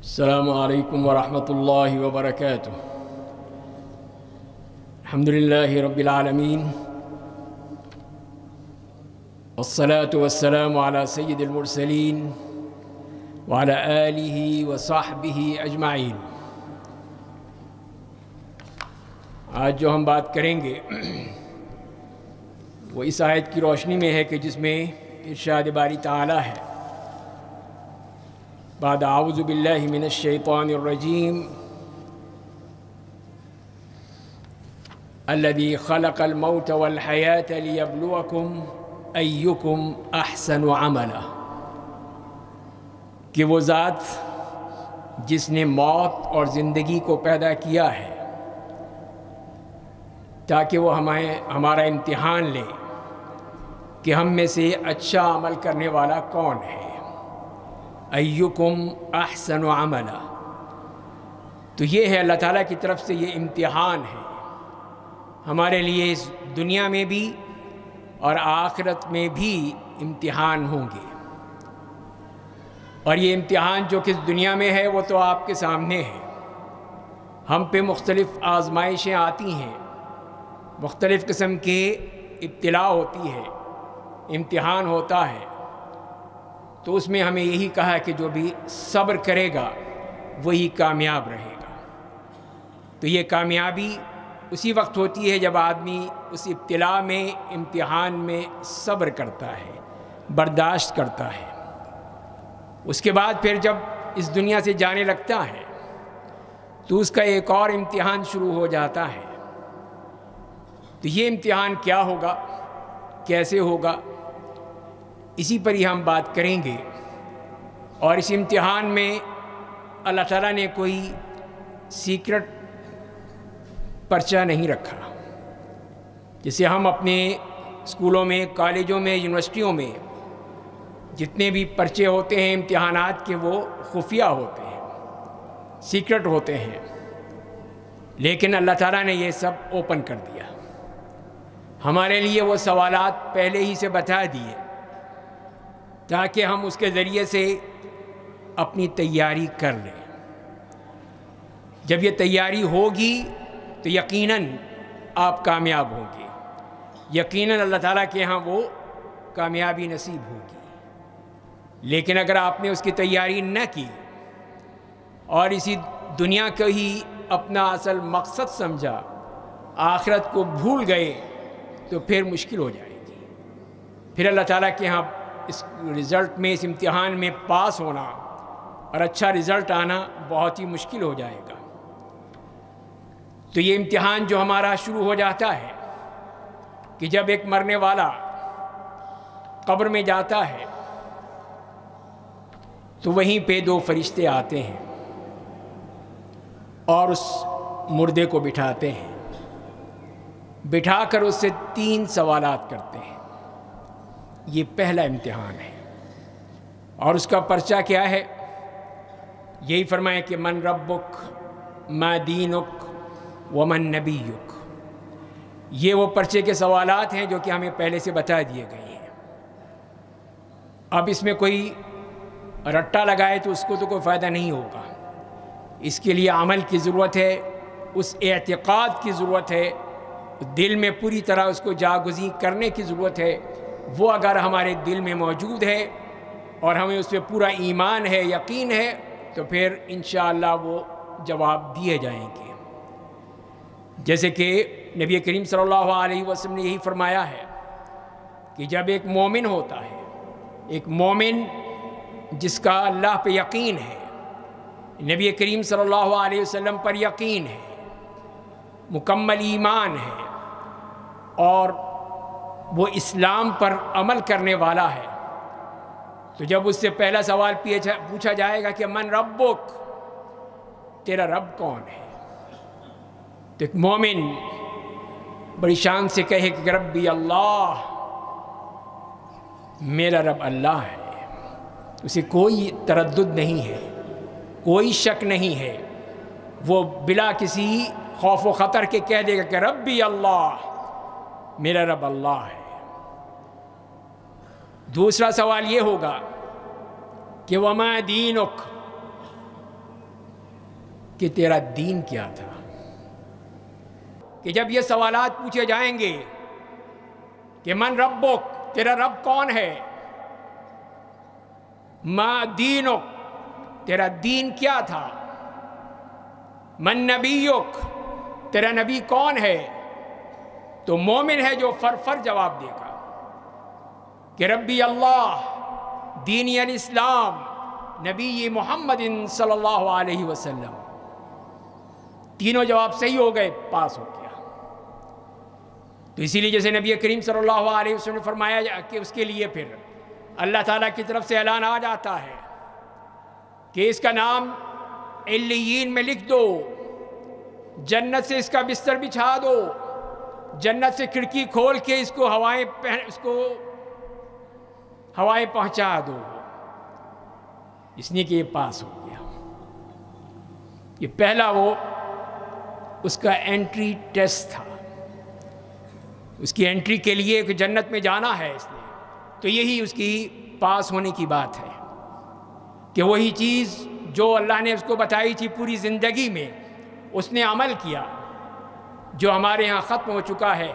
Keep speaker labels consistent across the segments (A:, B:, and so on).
A: السلام علیکم ورحمۃ اللہ وبرکاتہ۔ الحمد للہ رب العالمین، والصلاة والسلام علی سید المرسلین وعلی آلہ وصحبہ اجمعین۔ آج جو ہم بات کریں گے وہ اس آیت کی روشنی میں ہے کہ جس میں ارشاد باری تعالی ہے، بعد اعوذ باللہ من الشیطان الرجیم الذی خلق الموت والحیاة لیبلوکم ایکم احسن عملا، کہ وہ ذات جس نے موت اور زندگی کو پیدا کیا ہے تاکہ وہ ہمارا امتحان لے کہ ہم میں سے اچھا عمل کرنے والا کون ہے۔ ایکم احسن عملا، تو یہ ہے اللہ تعالیٰ کی طرف سے یہ امتحان ہے ہمارے لیے، اس دنیا میں بھی اور آخرت میں بھی امتحان ہوں گے۔ اور یہ امتحان جو کہ اس دنیا میں ہے وہ تو آپ کے سامنے ہے، ہم پہ مختلف آزمائشیں آتی ہیں، مختلف قسم کے ابتلا ہوتی ہے، امتحان ہوتا ہے، تو اس میں ہمیں یہی کہا کہ جو بھی صبر کرے گا وہی کامیاب رہے گا۔ تو یہ کامیابی اسی وقت ہوتی ہے جب آدمی اس ابتلا میں، امتحان میں صبر کرتا ہے، برداشت کرتا ہے۔ اس کے بعد پھر جب اس دنیا سے جانے لگتا ہے تو اس کا ایک اور امتحان شروع ہو جاتا ہے۔ تو یہ امتحان کیا ہوگا، کیسے ہوگا، اسی پر ہی ہم بات کریں گے۔ اور اس امتحان میں اللہ تعالیٰ نے کوئی سیکرٹ پرچہ نہیں رکھا، جسے ہم اپنے اسکولوں میں، کالجوں میں، یونیورسٹیوں میں جتنے بھی پرچے ہوتے ہیں امتحانات کے، وہ خفیہ ہوتے ہیں، سیکرٹ ہوتے ہیں، لیکن اللہ تعالیٰ نے یہ سب اوپن کر دیا ہمارے لیے۔ وہ سوالات پہلے ہی سے بتا دیے تاکہ ہم اس کے ذریعے سے اپنی تیاری کر لیں۔ جب یہ تیاری ہوگی تو یقیناً آپ کامیاب ہوں گے، یقیناً اللہ تعالیٰ کے ہاں وہ کامیابی نصیب ہوگی۔ لیکن اگر آپ نے اس کی تیاری نہ کی اور اسی دنیا کو ہی اپنا اصل مقصد سمجھا، آخرت کو بھول گئے، تو پھر مشکل ہو جائے گی۔ پھر اللہ تعالیٰ کے ہاں اس رزلٹ میں، اس امتحان میں پاس ہونا اور اچھا رزلٹ آنا بہت ہی مشکل ہو جائے گا۔ تو یہ امتحان جو ہمارا شروع ہو جاتا ہے کہ جب ایک مرنے والا قبر میں جاتا ہے تو وہیں پہ دو فرشتے آتے ہیں اور اس مردے کو بٹھاتے ہیں، بٹھا کر اس سے 3 سوالات کرتے ہیں۔ یہ پہلا امتحان ہے، اور اس کا پرچہ کیا ہے؟ یہی فرمائے کہ من ربک ما دینک ومن نبیک۔ یہ وہ پرچے کے سوالات ہیں جو کہ ہمیں پہلے سے بتا دیے گئے ہیں۔ اب اس میں کوئی رٹا لگائے تو اس کو تو کوئی فائدہ نہیں ہوگا، اس کے لیے عمل کی ضرورت ہے، اس اعتقاد کی ضرورت ہے، دل میں پوری طرح اس کو جاگزین کرنے کی ضرورت ہے۔ وہ اگر ہمارے دل میں موجود ہے اور ہمیں اس پہ پورا ایمان ہے، یقین ہے، تو پھر انشاءاللہ وہ جواب دیے جائیں گے۔ جیسے کہ نبی کریم صلی اللہ علیہ وسلم نے یہی فرمایا ہے کہ جب ایک مومن ہوتا ہے، ایک مومن جس کا اللہ پہ یقین ہے، نبی کریم صلی اللہ علیہ وسلم پر یقین ہے، مکمل ایمان ہے، اور وہ اسلام پر عمل کرنے والا ہے، تو جب اس سے پہلا سوال پوچھا جائے گا کہ من ربک، تیرا رب کون ہے، تو ایک مومن بڑی شان سے کہے کہ ربی اللہ، میرا رب اللہ ہے، اسے کوئی تردد نہیں ہے، کوئی شک نہیں ہے، وہ بلا کسی خوف و خطر کے کہہ دے گا کہ ربی اللہ، میرا رب اللہ ہے۔ دوسرا سوال یہ ہوگا کہ وما دینک، کہ تیرا دین کیا تھا، کہ جب یہ سوالات پوچھے جائیں گے کہ من ربک، تیرا رب کون ہے، ما دینک، تیرا دین کیا تھا، من نبیک، تیرا نبی کون ہے، تو مومن ہے جو فر جواب دے گا کہ ربی اللہ، دینی الاسلام، نبی محمد صلی اللہ علیہ وسلم۔ تینوں جواب صحیح ہو گئے، پاس ہو گیا۔ تو اسی لیے جیسے نبی کریم صلی اللہ علیہ وسلم نے فرمایا کہ اس کے لیے پھر اللہ تعالیٰ کی طرف سے اعلان آ جاتا ہے کہ اس کا نام علیین میں لکھ دو، جنت سے اس کا بستر بچھا دو، جنت سے کھڑکی کھول کے اس کو ہوائیں پہنچا دو، اس لیے کہ یہ پاس ہو گیا۔ یہ پہلا وہ اس کا انٹری ٹیسٹ تھا، اس کی انٹری کے لیے کہ جنت میں جانا ہے اس نے، تو یہی اس کی پاس ہونے کی بات ہے کہ وہی چیز جو اللہ نے اس کو بتائی تھی پوری زندگی میں اس نے عمل کیا، جو ہمارے ہاں ختم ہو چکا ہے،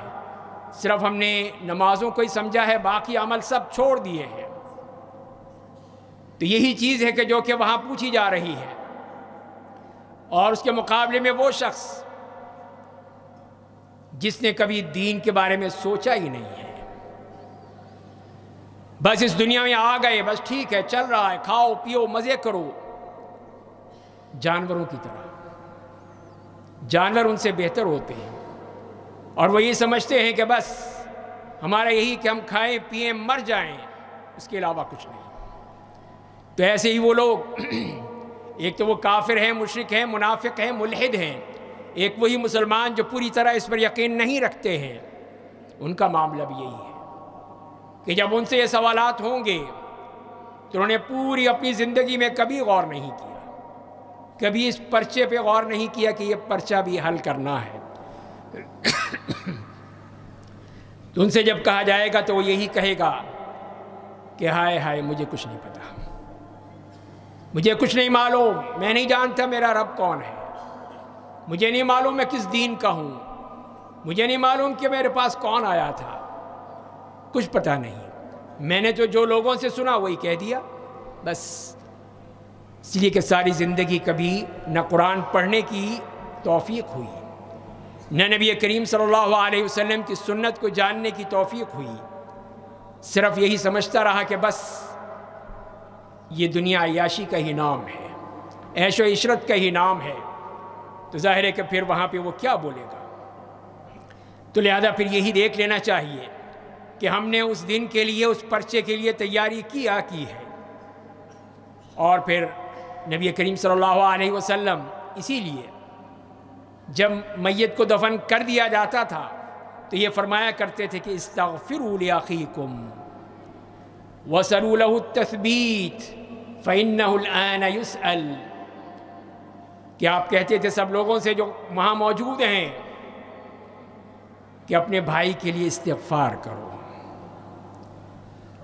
A: صرف ہم نے نمازوں کو ہی سمجھا ہے، باقی عمل سب چھوڑ دیے ہیں۔ تو یہی چیز ہے کہ جو کہ وہاں پوچھی جا رہی ہے، اور اس کے مقابلے میں وہ شخص جس نے کبھی دین کے بارے میں سوچا ہی نہیں ہے، بس اس دنیا میں آ گئے، بس ٹھیک ہے چل رہا ہے، کھاؤ پیو مزے کرو، جانوروں کی طرح۔ جانور ان سے بہتر ہوتے ہیں، اور وہ یہ سمجھتے ہیں کہ بس ہمارا یہی کہ ہم کھائیں پئیں مر جائیں، اس کے علاوہ کچھ نہیں۔ تو ایسے ہی وہ لوگ ایک تو وہ کافر ہیں، مشرک ہیں، منافق ہیں، ملحد ہیں، ایک وہی مسلمان جو پوری طرح اس پر یقین نہیں رکھتے ہیں، ان کا معاملہ بھی یہی ہے کہ جب ان سے یہ سوالات ہوں گے تو انہوں نے پوری اپنی زندگی میں کبھی غور نہیں کیا، کبھی اس پرچے پہ غور نہیں کیا کہ یہ پرچہ بھی حل کرنا ہے۔ تو ان سے جب کہا جائے گا تو وہ یہی کہے گا کہ ہائے ہائے مجھے کچھ نہیں پتا، مجھے کچھ نہیں معلوم، میں نہیں جانتا میرا رب کون ہے، مجھے نہیں معلوم میں کس دین کا ہوں، مجھے نہیں معلوم کہ میرے پاس کون آیا تھا، کچھ پتہ نہیں، میں نے تو جو لوگوں سے سنا وہی کہہ دیا بس۔ اس لیے کہ ساری زندگی کبھی نہ قرآن پڑھنے کی توفیق ہوئی، نہ نبی کریم صلی اللہ علیہ وسلم کی سنت کو جاننے کی توفیق ہوئی، صرف یہی سمجھتا رہا کہ بس یہ دنیا عیاشی کا ہی نام ہے، عیش و عشرت کا ہی نام ہے، تو ظاہر ہے کہ پھر وہاں پہ وہ کیا بولے گا۔ تو لہذا پھر یہی دیکھ لینا چاہیے کہ ہم نے اس دن کے لیے، اس پرچے کے لیے تیاری کی ہے، اور پھر نبی کریم صلی اللہ علیہ وسلم اسی لیے جب میت کو دفن کر دیا جاتا تھا تو یہ فرمایا کرتے تھے کہ استغفروا لأخیکم وسلوا له التثبیت فإنه الآن يسأل، کہ آپ کہتے تھے سب لوگوں سے جو وہاں موجود ہیں کہ اپنے بھائی کے لیے استغفار کرو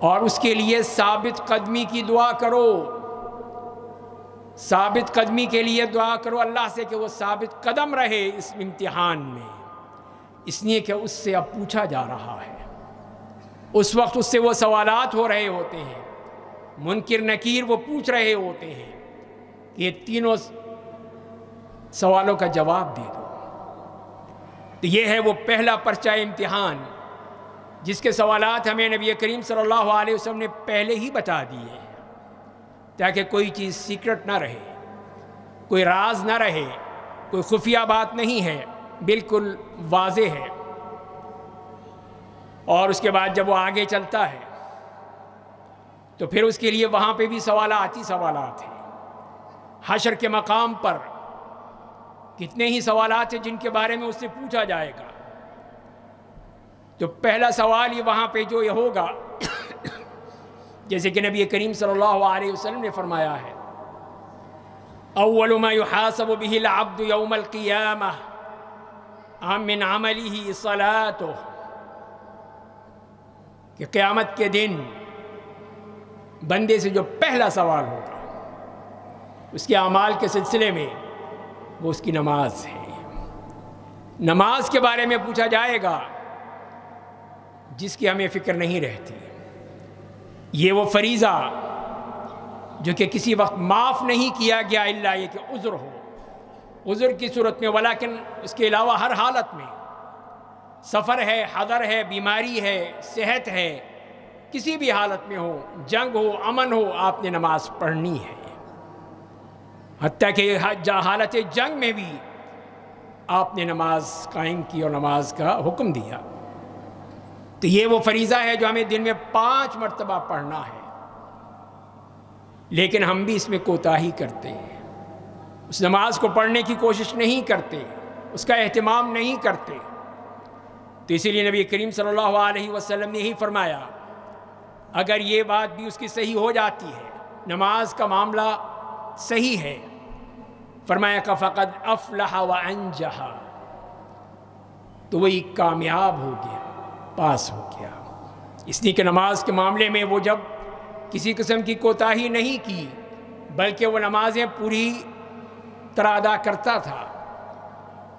A: اور اس کے لیے ثابت قدمی کی دعا کرو، ثابت قدمی کے لیے دعا کرو اللہ سے کہ وہ ثابت قدم رہے اس امتحان میں، اس لیے کہ اس سے اب پوچھا جا رہا ہے، اس وقت اس سے وہ سوالات ہو رہے ہوتے ہیں، منکر نکیر وہ پوچھ رہے ہوتے ہیں کہ یہ تینوں سوالوں کا جواب دے دو۔ تو یہ ہے وہ پہلا پرچہ امتحان جس کے سوالات ہمیں نبی کریم صلی اللہ علیہ وسلم نے پہلے ہی بتا دیے ہیں تاکہ کوئی چیز سیکرٹ نہ رہے، کوئی راز نہ رہے، کوئی خفیہ بات نہیں ہے، بالکل واضح ہے۔ اور اس کے بعد جب وہ آگے چلتا ہے تو پھر اس کے لیے وہاں پہ بھی سوالات ہی سوالات ہیں۔ حشر کے مقام پر کتنے ہی سوالات ہیں جن کے بارے میں اس سے پوچھا جائے گا۔ تو پہلا سوال یہ وہاں پہ جو یہ ہوگا جیسے کہ نبی کریم صلی اللہ علیہ وسلم نے فرمایا ہے، اول ما يحاسب به العبد يوم القیامہ من عمله صلاته، کہ قیامت کے دن بندے سے جو پہلا سوال ہوگا اس کے اعمال کے سلسلے میں وہ اس کی نماز ہے۔ نماز کے بارے میں پوچھا جائے گا جس کی ہمیں فکر نہیں رہتی۔ یہ وہ فریضہ جو کہ کسی وقت معاف نہیں کیا گیا الا یہ کہ عذر ہو، عذر کی صورت میں، ولیکن اس کے علاوہ ہر حالت میں، سفر ہے، حضر ہے، بیماری ہے، صحت ہے، کسی بھی حالت میں ہو، جنگ ہو، امن ہو، آپ نے نماز پڑھنی ہے۔ حتیٰ کہ حالت جنگ میں بھی آپ نے نماز قائم کی اور نماز کا حکم دیا۔ تو یہ وہ فریضہ ہے جو ہمیں دن میں 5 مرتبہ پڑھنا ہے، لیکن ہم بھی اس میں کوتاہی کرتے ہیں، اس نماز کو پڑھنے کی کوشش نہیں کرتے، اس کا اہتمام نہیں کرتے۔ تو اسی لیے نبی کریم صلی اللہ علیہ وسلم نے ہی فرمایا، اگر یہ بات بھی اس کی صحیح ہو جاتی ہے، نماز کا معاملہ صحیح ہے، فرمایا کہ فقد افلح وانجح، تو وہی کامیاب ہو گیا، پاس ہو گیا۔ اس لیے کہ نماز کے معاملے میں وہ جب کسی قسم کی کوتاہی نہیں کی، بلکہ وہ نمازیں پوری طرح ادا کرتا تھا،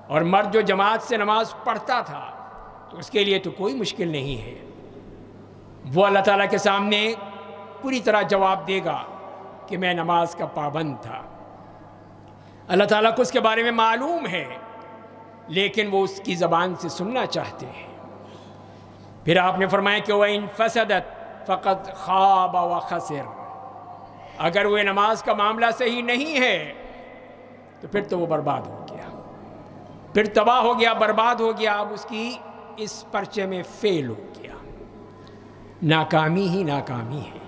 A: اور مرد جو جماعت سے نماز پڑھتا تھا تو اس کے لیے تو کوئی مشکل نہیں ہے، وہ اللہ تعالیٰ کے سامنے پوری طرح جواب دے گا کہ میں نماز کا پابند تھا۔ اللہ تعالیٰ کو اس کے بارے میں معلوم ہے، لیکن وہ اس کی زبان سے سننا چاہتے ہیں۔ پھر آپ نے فرمایا کہ وَإِن فَسَدَتْ فَقَدْ خَابَ وَخَسِرَ، اگر وہ نماز کا معاملہ صحیح نہیں ہے تو پھر تو وہ برباد ہو گیا، پھر تباہ ہو گیا، برباد ہو گیا، اب اس کی اس پرچے میں فیل ہو گیا، ناکامی ہی ناکامی ہے،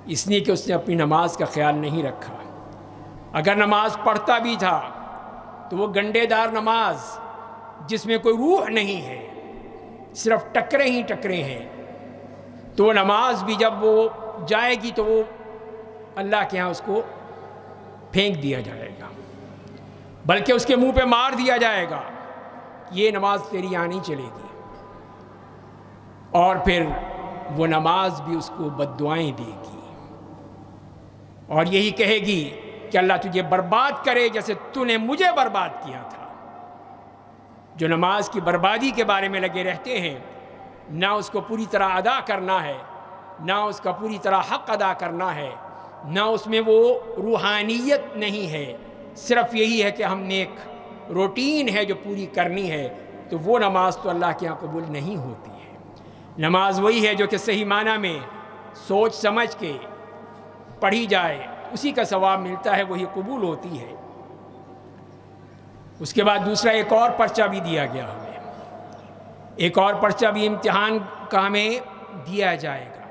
A: اس لیے کہ اس نے اپنی نماز کا خیال نہیں رکھا۔ اگر نماز پڑھتا بھی تھا تو وہ گنڈے دار نماز جس میں کوئی روح نہیں ہے، صرف ٹکرے ہی ٹکرے ہیں، تو وہ نماز بھی جب وہ جائے گی تو وہ اللہ کے ہاں اس کو پھینک دیا جائے گا، بلکہ اس کے منہ پہ مار دیا جائے گا، یہ نماز تیری یہاں نہیں چلے گی، اور پھر وہ نماز بھی اس کو بد دعائیں دے گی، اور یہی کہے گی کہ اللہ تجھے برباد کرے جیسے تو نے مجھے برباد کیا تھا۔ جو نماز کی بربادی کے بارے میں لگے رہتے ہیں، نہ اس کو پوری طرح ادا کرنا ہے، نہ اس کا پوری طرح حق ادا کرنا ہے، نہ اس میں وہ روحانیت نہیں ہے، صرف یہی ہے کہ ہم نے ایک روٹین ہے جو پوری کرنی ہے، تو وہ نماز تو اللہ کے یہاں قبول نہیں ہوتی ہے۔ نماز وہی ہے جو کہ صحیح معنی میں سوچ سمجھ کے پڑھی جائے، اسی کا ثواب ملتا ہے، وہی قبول ہوتی ہے۔ اس کے بعد دوسرا ایک اور پرچہ بھی دیا گیا ہمیں، ایک اور پرچہ بھی امتحان کا ہمیں دیا جائے گا،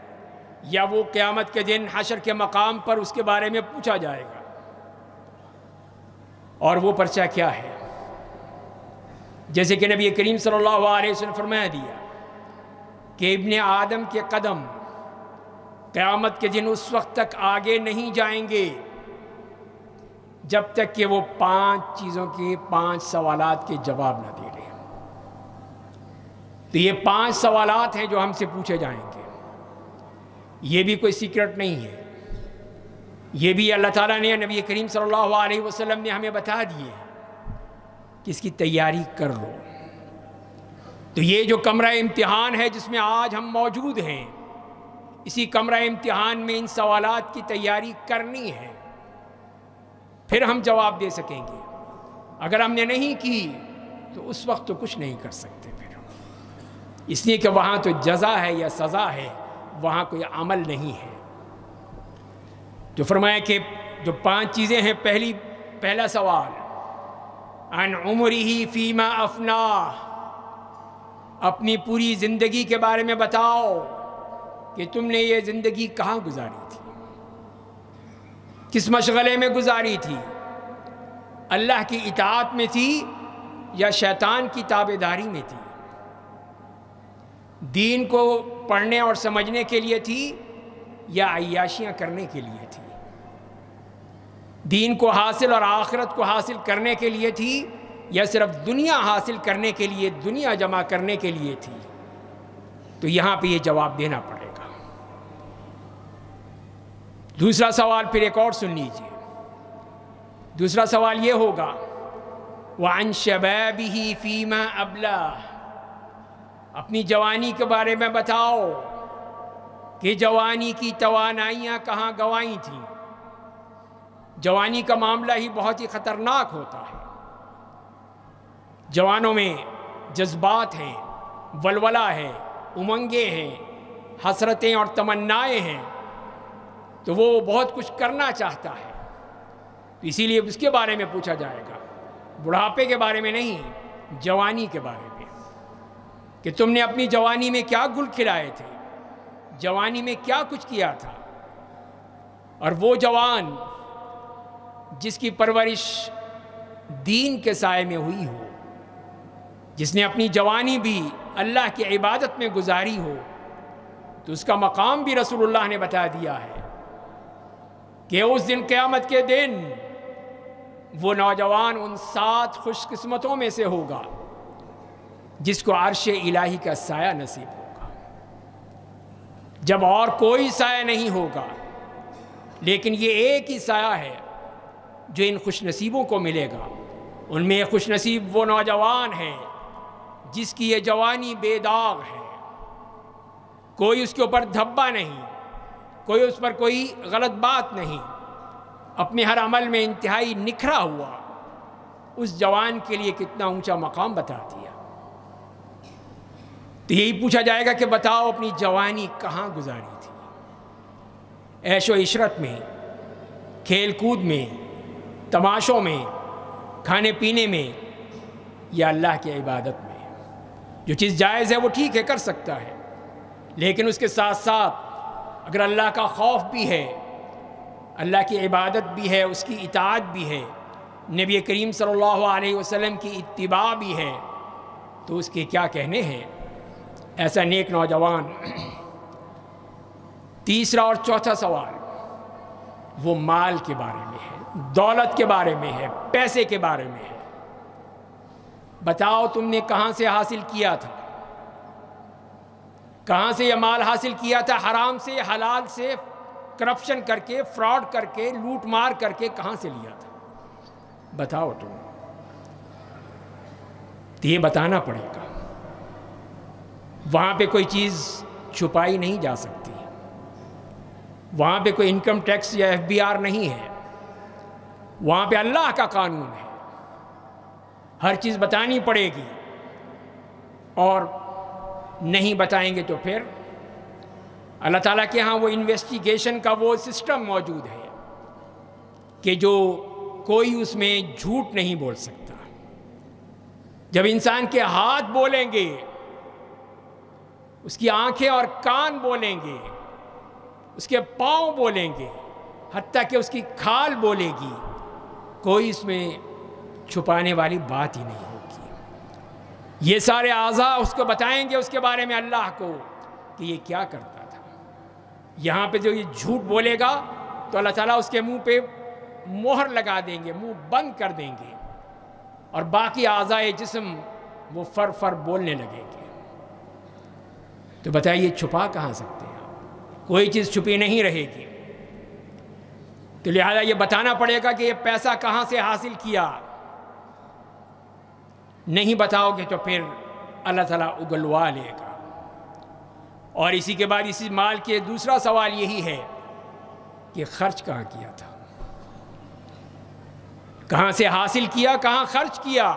A: یا وہ قیامت کے دن حشر کے مقام پر اس کے بارے میں پوچھا جائے گا۔ اور وہ پرچہ کیا ہے؟ جیسے کہ نبی کریم صلی اللہ علیہ وسلم نے فرمایا دیا کہ ابن آدم کے قدم قیامت کے دن اس وقت تک آگے نہیں جائیں گے جب تک کہ وہ 5 چیزوں کے 5 سوالات کے جواب نہ دے لیں۔ تو یہ 5 سوالات ہیں جو ہم سے پوچھے جائیں گے، یہ بھی کوئی سیکرٹ نہیں ہے، یہ بھی اللہ تعالیٰ نے، نبی کریم صلی اللہ علیہ وسلم نے ہمیں بتا دیے کہ اس کی تیاری کر لو۔ تو یہ جو کمرہ امتحان ہے جس میں آج ہم موجود ہیں، اسی کمرہ امتحان میں ان سوالات کی تیاری کرنی ہے، پھر ہم جواب دے سکیں گے۔ اگر ہم نے نہیں کی تو اس وقت تو کچھ نہیں کر سکتے پھر، اس لیے کہ وہاں تو جزا ہے یا سزا ہے، وہاں کوئی عمل نہیں ہے۔ جو فرمایا کہ جو 5 چیزیں ہیں، پہلا سوال عن عمرہ فیما افناہ، اپنی پوری زندگی کے بارے میں بتاؤ کہ تم نے یہ زندگی کہاں گزاری تھی، کس مشغلے میں گزاری تھی، اللہ کی اطاعت میں تھی یا شیطان کی تابعداری میں تھی، دین کو پڑھنے اور سمجھنے کے لیے تھی یا عیاشیاں کرنے کے لیے تھی، دین کو حاصل اور آخرت کو حاصل کرنے کے لیے تھی یا صرف دنیا حاصل کرنے کے لیے، دنیا جمع کرنے کے لیے تھی۔ تو یہاں پہ یہ جواب دینا پڑے گا۔ دوسرا سوال پھر ایک اور سن لیجیے، دوسرا سوال یہ ہوگا وعن شبابه فیما ابلاہ، اپنی جوانی کے بارے میں بتاؤ کہ جوانی کی توانائیاں کہاں گنوائی تھیں۔ جوانی کا معاملہ ہی بہت ہی خطرناک ہوتا ہے۔ جوانوں میں جذبات ہیں، ولولہ ہے، امنگیں ہیں، حسرتیں اور تمنائیں ہیں، تو وہ بہت کچھ کرنا چاہتا ہے، تو اسی لیے اس کے بارے میں پوچھا جائے گا، بڑھاپے کے بارے میں نہیں، جوانی کے بارے میں، کہ تم نے اپنی جوانی میں کیا گل کھلائے تھے، جوانی میں کیا کچھ کیا تھا۔ اور وہ جوان جس کی پرورش دین کے سائے میں ہوئی ہو، جس نے اپنی جوانی بھی اللہ کی عبادت میں گزاری ہو، تو اس کا مقام بھی رسول اللہ نے بتا دیا ہے کہ اس دن قیامت کے دن وہ نوجوان ان 7 خوش قسمتوں میں سے ہوگا جس کو عرش الہی کا سایہ نصیب ہوگا، جب اور کوئی سایہ نہیں ہوگا، لیکن یہ ایک ہی سایہ ہے جو ان خوش نصیبوں کو ملے گا۔ ان میں خوش نصیب وہ نوجوان ہے جس کی یہ جوانی بے داغ ہے، کوئی اس کے اوپر دھبا نہیں، کوئی اس پر کوئی غلط بات نہیں، اپنے ہر عمل میں انتہائی نکھرا ہوا، اس جوان کے لیے کتنا اونچا مقام بتا دیا۔ تو یہی پوچھا جائے گا کہ بتاؤ اپنی جوانی کہاں گزاری تھی؟ عیش و عشرت میں، کھیل کود میں، تماشوں میں، کھانے پینے میں، یا اللہ کی عبادت میں؟ جو چیز جائز ہے وہ ٹھیک ہے، کر سکتا ہے، لیکن اس کے ساتھ ساتھ اگر اللہ کا خوف بھی ہے، اللہ کی عبادت بھی ہے، اس کی اطاعت بھی ہے، نبی کریم صلی اللہ علیہ وسلم کی اتباع بھی ہے، تو اس کے کیا کہنے ہیں؟ ایسا نیک نوجوان۔ تیسرا اور چوتھا سوال وہ مال کے بارے میں ہے، دولت کے بارے میں ہے، پیسے کے بارے میں ہے۔ بتاؤ تم نے کہاں سے حاصل کیا تھا، کہاں سے یہ مال حاصل کیا تھا؟ حرام سے، حلال سے، کرپشن کر کے، فراڈ کر کے، لوٹ مار کر کے کہاں سے لیا تھا؟ بتاؤ تم۔ تو یہ بتانا پڑے گا۔ وہاں پہ کوئی چیز چھپائی نہیں جا سکتی، وہاں پہ کوئی انکم ٹیکس یا FBI نہیں ہے، وہاں پہ اللہ کا قانون ہے، ہر چیز بتانی پڑے گی، اور نہیں بتائیں گے تو پھر اللہ تعالیٰ کے ہاں وہ انویسٹیگیشن کا وہ سسٹم موجود ہے کہ جو کوئی اس میں جھوٹ نہیں بول سکتا۔ جب انسان کے ہاتھ بولیں گے، اس کی آنکھیں اور کان بولیں گے، اس کے پاؤں بولیں گے، حتیٰ کہ اس کی کھال بولے گی، کوئی اس میں چھپانے والی بات ہی نہیں ہوگی۔ یہ سارے اعضاء اس کو بتائیں گے اس کے بارے میں اللہ کو کہ یہ کیا کرتا تھا۔ یہاں پہ جو یہ جھوٹ بولے گا تو اللہ تعالیٰ اس کے منہ پہ مہر لگا دیں گے، منہ بند کر دیں گے، اور باقی اعضاء جسم وہ فر فر بولنے لگیں گے۔ تو بتائیے چھپا کہاں سکتے ہیں آپ؟ کوئی چیز چھپی نہیں رہے گی۔ تو لہذا یہ بتانا پڑے گا کہ یہ پیسہ کہاں سے حاصل کیا۔ نہیں بتاؤ گے تو پھر اللہ تعالیٰ اگلوا لے گا۔ اور اسی کے بعد اسی مال کے دوسرا سوال یہی ہے کہ خرچ کہاں کیا تھا، کہاں سے حاصل کیا، کہاں خرچ کیا؟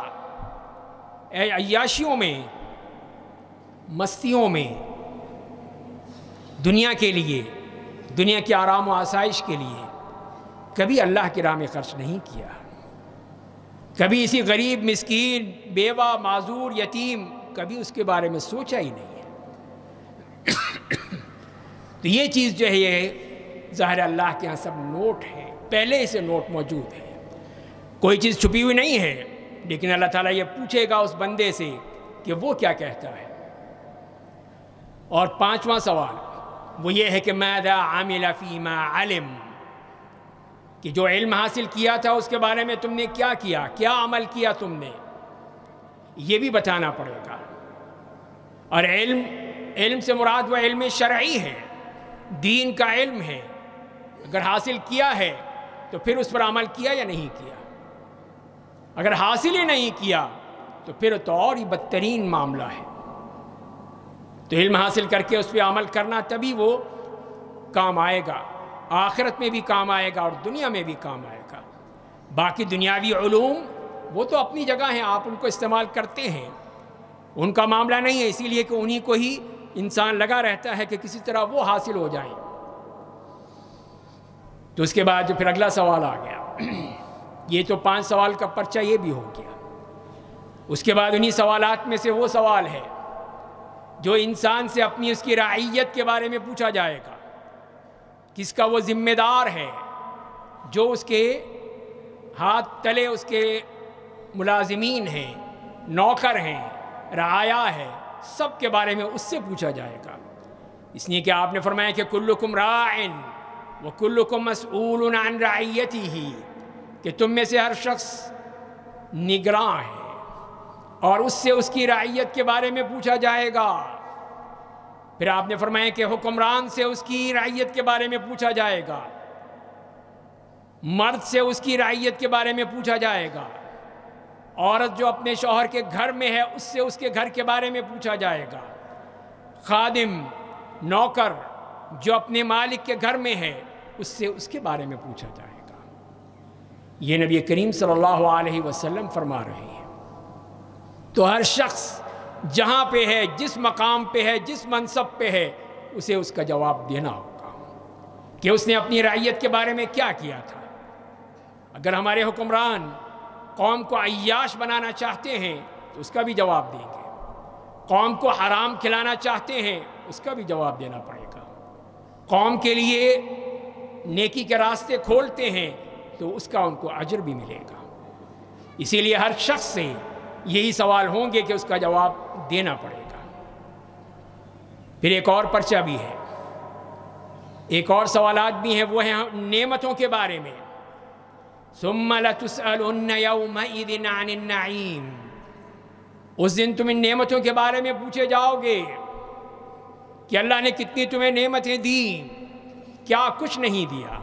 A: عیاشیوں میں، مستیوں میں، دنیا کے لیے، دنیا کی آرام و آسائش کے لیے کبھی اللہ کی راہ میں خرچ نہیں کیا۔ کبھی اسی غریب، مسکین، بیوہ، معذور، یتیم، کبھی اس کے بارے میں سوچا ہی نہیں ہے۔ تو یہ چیز جو ہے یہ ظاہر اللہ کے ہاں سب نوٹ ہے، پہلے ہی سے نوٹ موجود ہے، کوئی چیز چھپی ہوئی نہیں ہے، لیکن اللہ تعالیٰ یہ پوچھے گا اس بندے سے کہ وہ کیا کہتا ہے۔ اور پانچواں سوال وہ یہ ہے کہ ماذا عمل فیما علم، کہ جو علم حاصل کیا تھا اس کے بارے میں تم نے کیا کیا، کیا عمل کیا تم نے، یہ بھی بتانا پڑے گا۔ اور علم سے مراد وہ علم شرعی ہے، دین کا علم ہے، اگر حاصل کیا ہے تو پھر اس پر عمل کیا یا نہیں کیا۔ اگر حاصل ہی نہیں کیا تو پھر تو اور ہی بدترین معاملہ ہے۔ تو علم حاصل کر کے اس پہ عمل کرنا، تبھی وہ کام آئے گا، آخرت میں بھی کام آئے گا اور دنیا میں بھی کام آئے گا۔ باقی دنیاوی علوم وہ تو اپنی جگہ ہیں، آپ ان کو استعمال کرتے ہیں، ان کا معاملہ نہیں ہے، اسی لیے کہ انہی کو ہی انسان لگا رہتا ہے کہ کسی طرح وہ حاصل ہو جائیں۔ تو اس کے بعد جو پھر اگلا سوال آ گیا، یہ تو 5 سوال کا پرچہ یہ بھی ہو گیا۔ اس کے بعد انہی سوالات میں سے وہ سوال ہے جو انسان سے اپنی اس کی رعیت کے بارے میں پوچھا جائے گا، کس کا وہ ذمہ دار ہے، جو اس کے ہاتھ تلے اس کے ملازمین ہیں، نوکر ہیں، رعایا ہے، سب کے بارے میں اس سے پوچھا جائے گا۔ اس لیے کہ آپ نے فرمایا کہ کلکم راعٍ وکلکم مسئول عن رعیتہ، کہ تم میں سے ہر شخص نگراں ہے اور اس سے اس کی رعیت کے بارے میں پوچھا جائے گا۔ پھر آپ نے فرمایا کہ حکمران سے اس کی رعیت کے بارے میں پوچھا جائے گا، مرد سے اس کی رعیت کے بارے میں پوچھا جائے گا، عورت جو اپنے شوہر کے گھر میں ہے اس سے اس کے گھر کے بارے میں پوچھا جائے گا، خادم نوکر جو اپنے مالک کے گھر میں ہے اس سے اس کے بارے میں پوچھا جائے گا۔ یہ نبی کریم صلی اللہ علیہ وسلم فرما رہے ہیں۔ تو ہر شخص جہاں پہ ہے، جس مقام پہ ہے، جس منصب پہ ہے، اسے اس کا جواب دینا ہوگا کہ اس نے اپنی رعیت کے بارے میں کیا کیا تھا۔ اگر ہمارے حکمران قوم کو عیاش بنانا چاہتے ہیں تو اس کا بھی جواب دیں گے، قوم کو حرام کھلانا چاہتے ہیں اس کا بھی جواب دینا پڑے گا، قوم کے لیے نیکی کے راستے کھولتے ہیں تو اس کا ان کو اجر بھی ملے گا۔ اسی لیے ہر شخص سے یہی سوال ہوں گے کہ اس کا جواب دینا پڑے گا۔ پھر ایک اور پرچہ بھی ہے، ایک اور سوالات بھی ہیں، وہ ہیں نعمتوں کے بارے میں۔ ثم لتسألن يومئذ عن النعیم، اس دن تم ان نعمتوں کے بارے میں پوچھے جاؤ گے کہ اللہ نے کتنی تمہیں نعمتیں دیں، کیا کچھ نہیں دیا،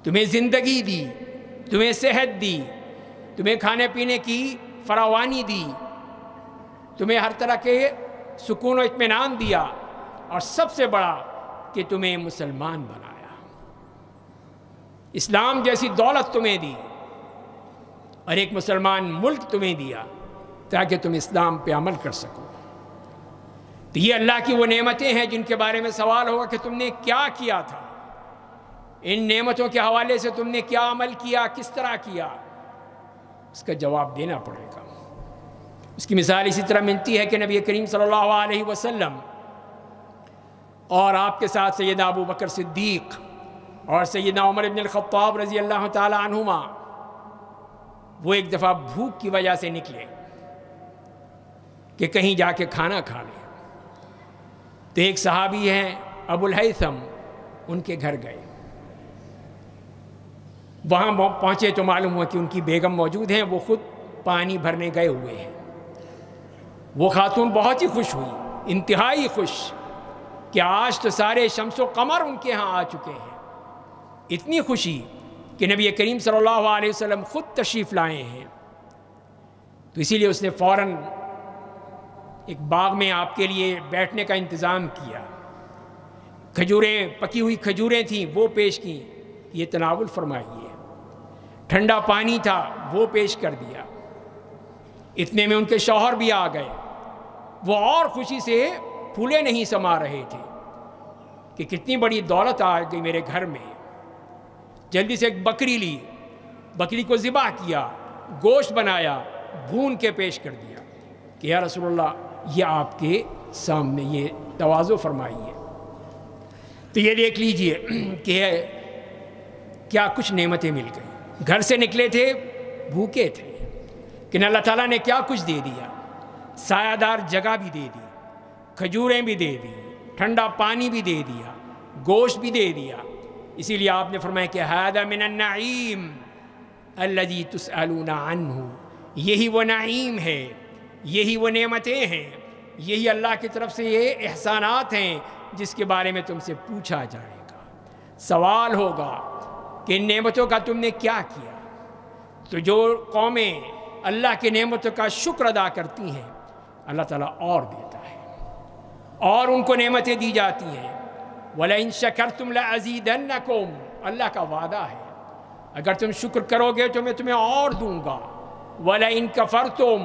A: تمہیں زندگی دی، تمہیں صحت دی، تمہیں کھانے پینے کی فراوانی دی، تمہیں ہر طرح کے سکون و اطمینان دیا، اور سب سے بڑا کہ تمہیں مسلمان بنایا، اسلام جیسی دولت تمہیں دی، اور ایک مسلمان ملک تمہیں دیا تاکہ تم اسلام پہ عمل کر سکو۔ تو یہ اللہ کی وہ نعمتیں ہیں جن کے بارے میں سوال ہوگا کہ تم نے کیا کیا تھا، ان نعمتوں کے حوالے سے تم نے کیا عمل کیا، کس طرح کیا، اس کا جواب دینا پڑے گا۔ اس کی مثال اسی طرح ملتی ہے کہ نبی کریم صلی اللہ علیہ وسلم اور آپ کے ساتھ سیدنا ابو بکر صدیق اور سیدنا عمر بن الخطاب رضی اللہ تعالی عنہما، وہ ایک دفعہ بھوک کی وجہ سے نکلے کہ کہیں جا کے کھانا کھا لیں، تو ایک صحابی ہیں ابو الہیثم، ان کے گھر گئے، وہاں پہنچے تو معلوم ہوا کہ ان کی بیگم موجود ہیں، وہ خود پانی بھرنے گئے ہوئے ہیں۔ وہ خاتون بہت ہی خوش ہوئی، انتہائی خوش، کہ آج تو سارے شمس و قمر ان کے ہاں آ چکے ہیں۔ اتنی خوشی کہ نبی کریم صلی اللہ علیہ وسلم خود تشریف لائے ہیں۔ تو اسی لیے اس نے فوراً ایک باغ میں آپ کے لیے بیٹھنے کا انتظام کیا، کھجوریں، پکی ہوئی کھجوریں تھیں وہ پیش کیں، یہ تناول فرمائیے، ٹھنڈا پانی تھا وہ پیش کر دیا۔ اتنے میں ان کے شوہر بھی آ گئے، وہ اور خوشی سے پھولے نہیں سما رہے تھے کہ کتنی بڑی دولت آ گئی میرے گھر میں۔ جلدی سے ایک بکری لی، بکری کو ذبح کیا، گوشت بنایا، بھون کے پیش کر دیا کہ یا رسول اللہ یہ آپ کے سامنے، یہ تواضع فرمائیے۔ تو یہ دیکھ لیجئے کہ کیا کچھ نعمتیں مل گئی، گھر سے نکلے تھے بھوکے تھے، کہ اللہ تعالیٰ نے کیا کچھ دے دیا، سایہ دار جگہ بھی دے دی، کھجوریں بھی دے دی، ٹھنڈا پانی بھی دے دیا، گوشت بھی دے دیا۔ اسی لیے آپ نے فرمایا کہ ھذا من النعیم الذی تسألون عنہ، یہی وہ نعیم ہے، یہی وہ نعمتیں ہیں، یہی اللہ کی طرف سے یہ احسانات ہیں جس کے بارے میں تم سے پوچھا جائے گا، سوال ہوگا کہ ان نعمتوں کا تم نے کیا کیا، تو جو قومیں اللہ کی نعمتوں کا شکر ادا کرتی ہیں اللہ تعالیٰ اور دیتا ہے، اور ان کو نعمتیں دی جاتی ہیں۔ وَلَئِن شَكَرْتُمْ لَأَزِيدَنَّكُمْ، اللہ کا وعدہ ہے اگر تم شکر کرو گے تو میں تمہیں اور دوں گا۔ وَلَئِن كَفَرْتُمْ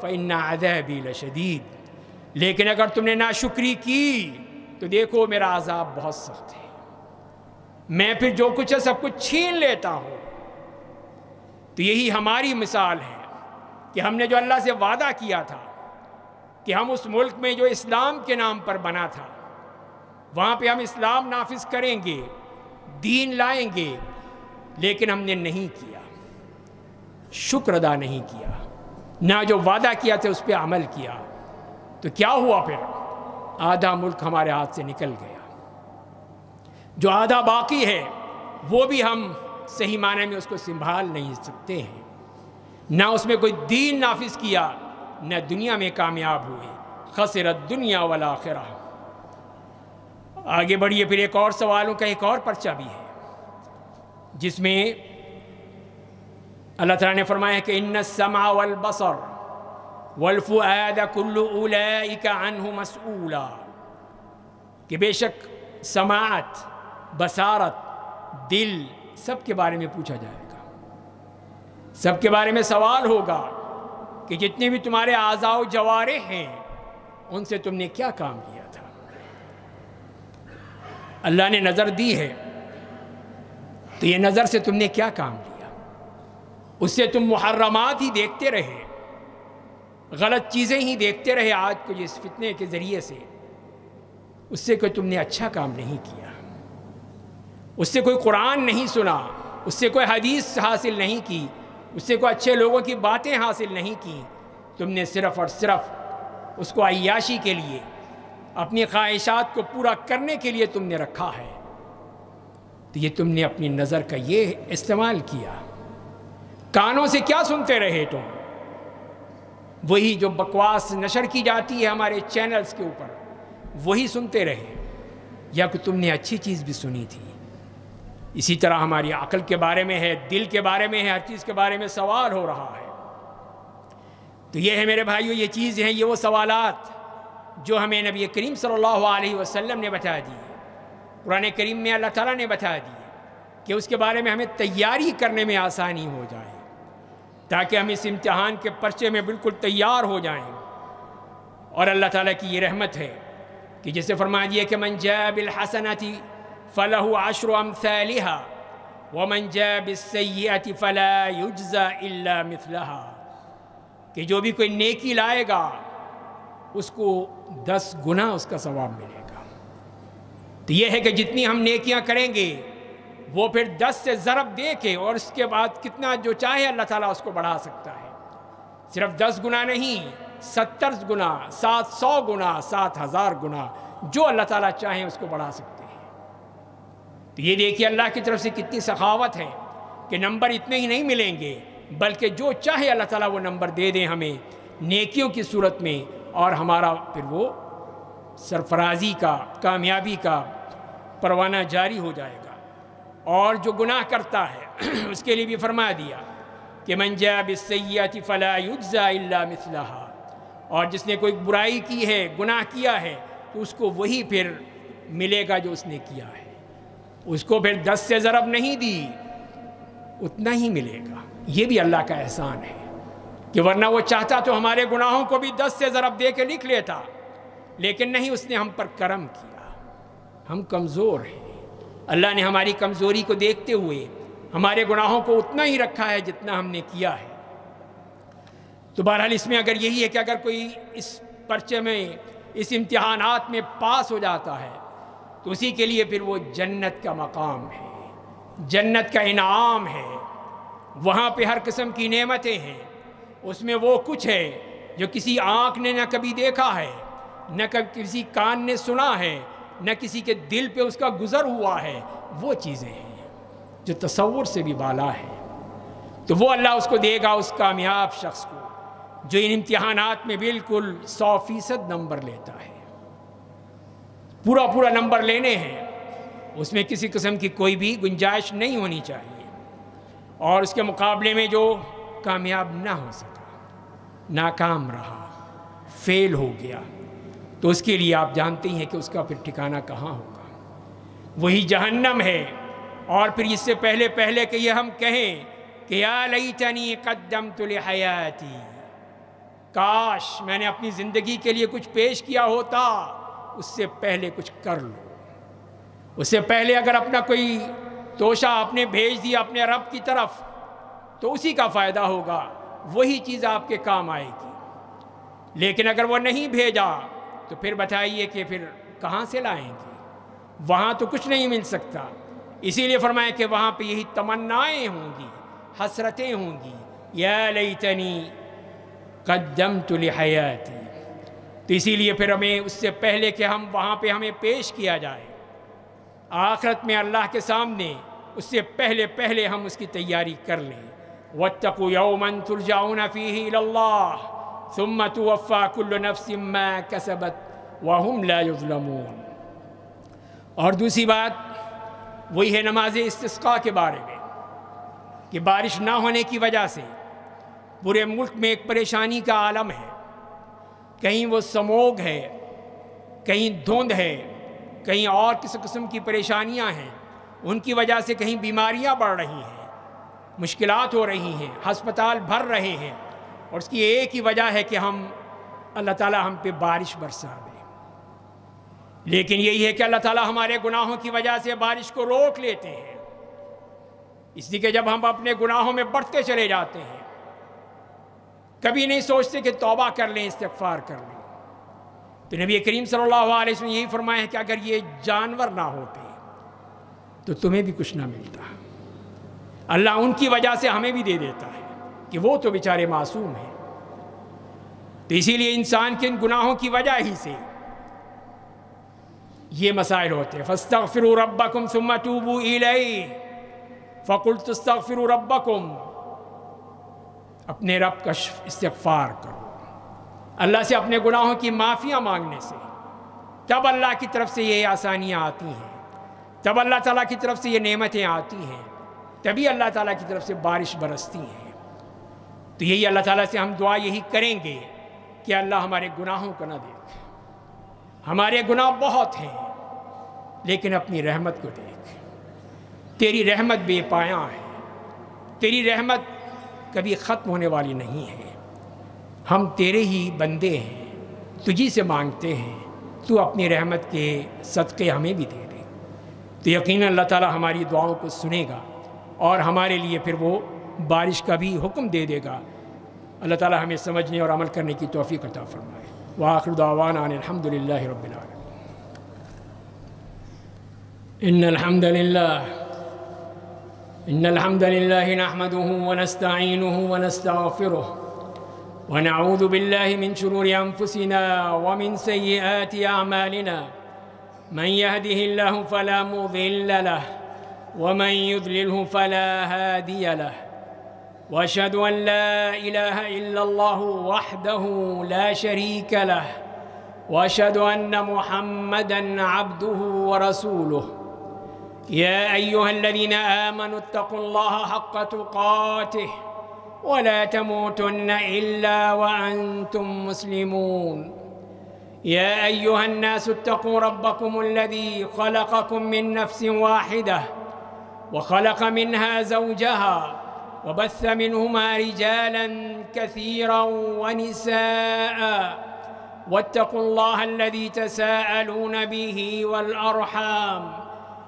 A: فَإِنَّ عَذَابِي لَشَدِيدٌ، لیکن اگر تم نے ناشکری کی تو دیکھو میرا عذاب بہت سخت ہے، میں پھر جو کچھ ہے سب کچھ چھین لیتا ہوں۔ تو یہی ہماری مثال ہے کہ ہم نے جو اللہ سے وعدہ کیا تھا کہ ہم اس ملک میں جو اسلام کے نام پر بنا تھا وہاں پہ ہم اسلام نافذ کریں گے، دین لائیں گے، لیکن ہم نے نہیں کیا، شکر ادا نہیں کیا، نہ جو وعدہ کیا تھا اس پہ عمل کیا، تو کیا ہوا پھر؟ آدھا ملک ہمارے ہاتھ سے نکل گیا، جو آدھا باقی ہے وہ بھی ہم صحیح معنی میں اس کو سنبھال نہیں سکتے ہیں، نہ اس میں کوئی دین نافذ کیا، نہ دنیا میں کامیاب ہوئے، خسرت دنیا والآخرہ۔ آگے بڑھیے، پھر ایک اور سوالوں کا ایک اور پرچہ بھی ہے جس میں اللہ تعالیٰ نے فرمایا کہ ان السمع والبصر والفؤاد کل اولئک عنہ مسئولا، کہ بے شک سماعت، بصارت، دل، سب کے بارے میں پوچھا جائے گا، سب کے بارے میں سوال ہوگا کہ جتنے بھی تمہارے اعضاء و جوارح ہیں ان سے تم نے کیا کام کیا تھا۔ اللہ نے نظر دی ہے تو یہ نظر سے تم نے کیا کام لیا؟ اس سے تم محرمات ہی دیکھتے رہے، غلط چیزیں ہی دیکھتے رہے آج کو اس فتنے کے ذریعے سے، اس سے کوئی تم نے اچھا کام نہیں کیا، اس سے کوئی قرآن نہیں سنا، اس سے کوئی حدیث حاصل نہیں کی، اس سے کوئی اچھے لوگوں کی باتیں حاصل نہیں کی، تم نے صرف اور صرف اس کو عیاشی کے لیے، اپنی خواہشات کو پورا کرنے کے لیے تم نے رکھا ہے۔ تو یہ تم نے اپنی نظر کا یہ استعمال کیا۔ کانوں سے کیا سنتے رہے تم؟ وہی جو بکواس نشر کی جاتی ہے ہمارے چینلز کے اوپر، وہی سنتے رہے، یا کہ تم نے اچھی چیز بھی سنی تھی؟ اسی طرح ہماری عقل کے بارے میں ہے، دل کے بارے میں ہے، ہر چیز کے بارے میں سوال ہو رہا ہے۔ تو یہ ہے میرے بھائیو، یہ چیز ہیں، یہ وہ سوالات جو ہمیں نبی کریم صلی اللہ علیہ وسلم نے بتا دی، قرآن کریم میں اللہ تعالیٰ نے بتا دی کہ اس کے بارے میں ہمیں تیاری کرنے میں آسانی ہو جائے، تاکہ ہم اس امتحان کے پرچے میں بالکل تیار ہو جائیں۔ اور اللہ تعالیٰ کی یہ رحمت ہے کہ جسے فرما دیا کہ من جاء بالحسنۃ فلہ عشر امثالها ومن جاء بالسیئۃ فلا یجزى الا مثلها، کہ جو بھی کوئی نیکی لائے گا اس کو 10 گنا اس کا ثواب ملے گا۔ تو یہ ہے کہ جتنی ہم نیکیاں کریں گے وہ پھر 10 سے ضرب دے کے، اور اس کے بعد کتنا جو چاہے اللہ تعالیٰ اس کو بڑھا سکتا ہے، صرف 10 گنا نہیں، 70 گنا، 700 گنا، 7000 گنا، جو اللہ تعالیٰ چاہیں اس کو بڑھا سکتے ہیں۔ تو یہ دیکھیے اللہ کی طرف سے کتنی سخاوت ہے کہ نمبر اتنے ہی نہیں ملیں گے، بلکہ جو چاہے اللہ تعالیٰ وہ نمبر دے دیں ہمیں نیکیوں کی صورت میں، اور ہمارا پھر وہ سرفرازی کا، کامیابی کا پروانہ جاری ہو جائے گا۔ اور جو گناہ کرتا ہے اس کے لیے بھی فرما دیا کہ من جاء بالسیئۃ فلا یجزى الا مثلها، اور جس نے کوئی برائی کی ہے، گناہ کیا ہے، تو اس کو وہی پھر ملے گا جو اس نے کیا ہے، اس کو پھر 10 سے ضرب نہیں دی، اتنا ہی ملے گا۔ یہ بھی اللہ کا احسان ہے کہ ورنہ وہ چاہتا تو ہمارے گناہوں کو بھی 10 سے ضرب دے کے لکھ لیتا، لیکن نہیں، اس نے ہم پر کرم کیا۔ ہم کمزور ہیں، اللہ نے ہماری کمزوری کو دیکھتے ہوئے ہمارے گناہوں کو اتنا ہی رکھا ہے جتنا ہم نے کیا ہے۔ تو بہرحال اس میں اگر یہی ہے کہ اگر کوئی اس پرچے میں، اس امتحانات میں پاس ہو جاتا ہے تو اسی کے لیے پھر وہ جنت کا مقام ہے، جنت کا انعام ہے، وہاں پہ ہر قسم کی نعمتیں ہیں، اس میں وہ کچھ ہے جو کسی آنکھ نے نہ کبھی دیکھا ہے، نہ کبھی کسی کان نے سنا ہے، نہ کسی کے دل پہ اس کا گزر ہوا ہے، وہ چیزیں ہیں جو تصور سے بھی بالا ہے۔ تو وہ اللہ اس کو دے گا، اس کامیاب شخص کو جو ان امتحانات میں بالکل 100% نمبر لیتا ہے، پورا نمبر لینے ہیں، اس میں کسی قسم کی کوئی بھی گنجائش نہیں ہونی چاہیے۔ اور اس کے مقابلے میں جو کامیاب نہ ہو سکا، ناکام رہا، فیل ہو گیا، تو اس کے لیے آپ جانتے ہیں کہ اس کا پھر ٹھکانہ کہاں ہوگا، وہی جہنم ہے۔ اور پھر اس سے پہلے کہ یہ ہم کہیں کہ یا لیتنی قدمت لحیاتی، کاش میں نے اپنی زندگی کے لیے کچھ پیش کیا ہوتا، اس سے پہلے کچھ کر لو۔ اس سے پہلے اگر اپنا کوئی توشہ آپ نے بھیج دیا اپنے رب کی طرف تو اسی کا فائدہ ہوگا، وہی چیز آپ کے کام آئے گی۔ لیکن اگر وہ نہیں بھیجا تو پھر بتائیے کہ پھر کہاں سے لائیں گے؟ وہاں تو کچھ نہیں مل سکتا۔ اسی لیے فرمایا کہ وہاں پہ یہی تمنائیں ہوں گی، حسرتیں ہوں گی، یا لیتنی قدمت لحیاتی۔ تو اسی لیے پھر ہمیں اس سے پہلے کہ ہم وہاں پہ ہمیں پیش کیا جائے آخرت میں اللہ کے سامنے، اس سے پہلے ہم اس کی تیاری کر لیں۔ واتقوا یوما ترجعون فیہ الی اللہ ثم توفی کل نفس ما کسبت وہم لا یظلمون۔ اور دوسری بات وہی ہے نماز استسقاء کے بارے میں کہ بارش نہ ہونے کی وجہ سے پورے ملک میں ایک پریشانی کا عالم ہے، کہیں وہ سموگ ہے، کہیں دھند ہے، کہیں اور کسی قسم کی پریشانیاں ہیں، ان کی وجہ سے کہیں بیماریاں بڑھ رہی ہیں، مشکلات ہو رہی ہیں، ہسپتال بھر رہے ہیں، اور اس کی ایک ہی وجہ ہے کہ اللہ تعالیٰ ہم پہ بارش برسا دے۔ لیکن یہی ہے کہ اللہ تعالیٰ ہمارے گناہوں کی وجہ سے بارش کو روک لیتے ہیں، اس لیے کہ جب ہم اپنے گناہوں میں بڑھتے چلے جاتے ہیں کبھی نہیں سوچتے کہ توبہ کر لیں، استغفار کر لیں۔ تو نبی کریم صلی اللہ علیہ وسلم یہی فرمایا ہے کہ اگر یہ جانور نہ ہوتے تو تمہیں بھی کچھ نہ ملتا، اللہ ان کی وجہ سے ہمیں بھی دے دیتا ہے کہ وہ تو بیچارے معصوم ہیں۔ تو اسی لیے انسان کے ان گناہوں کی وجہ ہی سے یہ مسائل ہوتے ہیں۔ فاستغفروا ربکم ثم توبوا الیہ فقلت استغفروا ربکم، اپنے رب کا استغفار کرو، اللہ سے اپنے گناہوں کی معافیاں مانگنے سے، تب اللہ کی طرف سے یہ آسانیاں آتی ہیں، تب اللہ تعالیٰ کی طرف سے یہ نعمتیں آتی ہیں، تبھی اللہ تعالیٰ کی طرف سے بارش برستی ہیں۔ تو یہی اللہ تعالیٰ سے ہم دعا یہی کریں گے کہ اللہ ہمارے گناہوں کو نہ دیکھ، ہمارے گناہ بہت ہیں لیکن اپنی رحمت کو دیکھ، تیری رحمت بے پایاں ہے، تیری رحمت کبھی ختم ہونے والی نہیں ہے، ہم تیرے ہی بندے ہیں، تجھی سے مانگتے ہیں، تو اپنی رحمت کے صدقے ہمیں بھی دے دے۔ تو یقیناً اللہ تعالیٰ ہماری دعاؤں کو سنے گا اور ہمارے لیے پھر وہ بارش کا بھی حکم دے دے گا۔ اللہ تعالیٰ ہمیں سمجھنے اور عمل کرنے کی توفیق عطا فرمائے۔ وآخر دعوانا ان الحمد للہ رب العالمین۔ إن الحمد لله نحمده ونستعينه ونستغفره ونعوذ بالله من شرور أنفسنا ومن سيئات أعمالنا، من يهده الله فلا مضل له ومن يضلله فلا هادي له، وأشهد أن لا إله إلا الله وحده لا شريك له، وأشهد أن محمدًا عبده ورسوله۔ يا أيها الذين آمنوا اتقوا الله حق تقاته ولا تموتن إلا وأنتم مسلمون۔ يا أيها الناس اتقوا ربكم الذي خلقكم من نفس واحدة وخلق منها زوجها وبث منهما رجالا كثيرا ونساء، واتقوا الله الذي تساءلون به والأرحام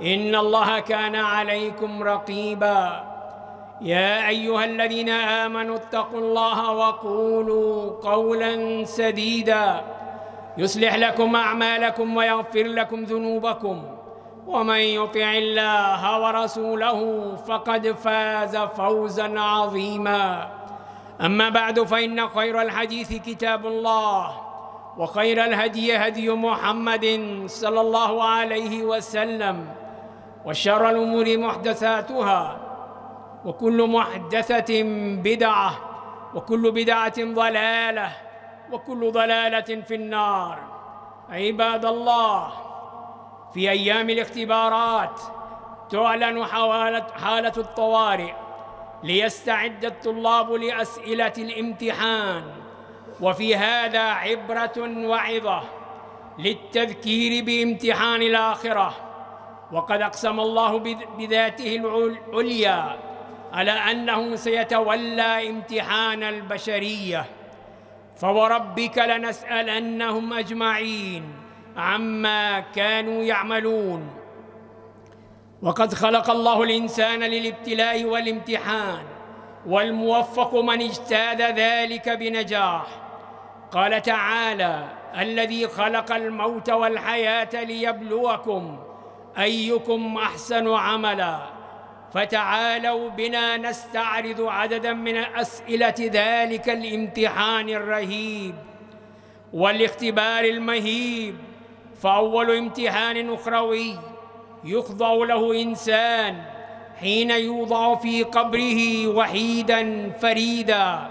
A: إن الله كان عليكم رقيبا۔ يا أيها الذين آمنوا اتقوا الله وقولوا قولا سديدا يصلح لكم أعمالكم ويغفر لكم ذنوبكم، ومن يطع الله ورسوله فقد فاز فوزا عظيما۔ أما بعد فإن خير الحديث كتاب الله، وخير الهدي هدي محمد صلى الله عليه وسلم، وشر الأمور محدثاتها، وكل محدثة بدعة، وكل بدعة ضلالة، وكل ضلالة في النار۔ عباد الله، في أيام الاختبارات تعلن حالة الطوارئ ليستعد الطلاب لأسئلة الامتحان، وفي هذا عبرة وعظة للتذكير بامتحان الآخرة. وقد أقسم الله بذاته العليا على أنه سيتولى امتحان البشرية، فوربك لنسألنهم أجمعين عما كانوا يعملون. وقد خلق الله الإنسان للابتلاء والامتحان، والموفق من اجتاز ذلك بنجاح. قال تعالى: الذي خلق الموت والحياة ليبلوكم أيكم أحسن عملا. فتعالوا بنا نستعرض عددا من أسئلة ذلك الامتحان الرهيب والاختبار المهيب. فأول امتحان أخروي يخضع له إنسان حين يوضع في قبره وحيدا فريدا،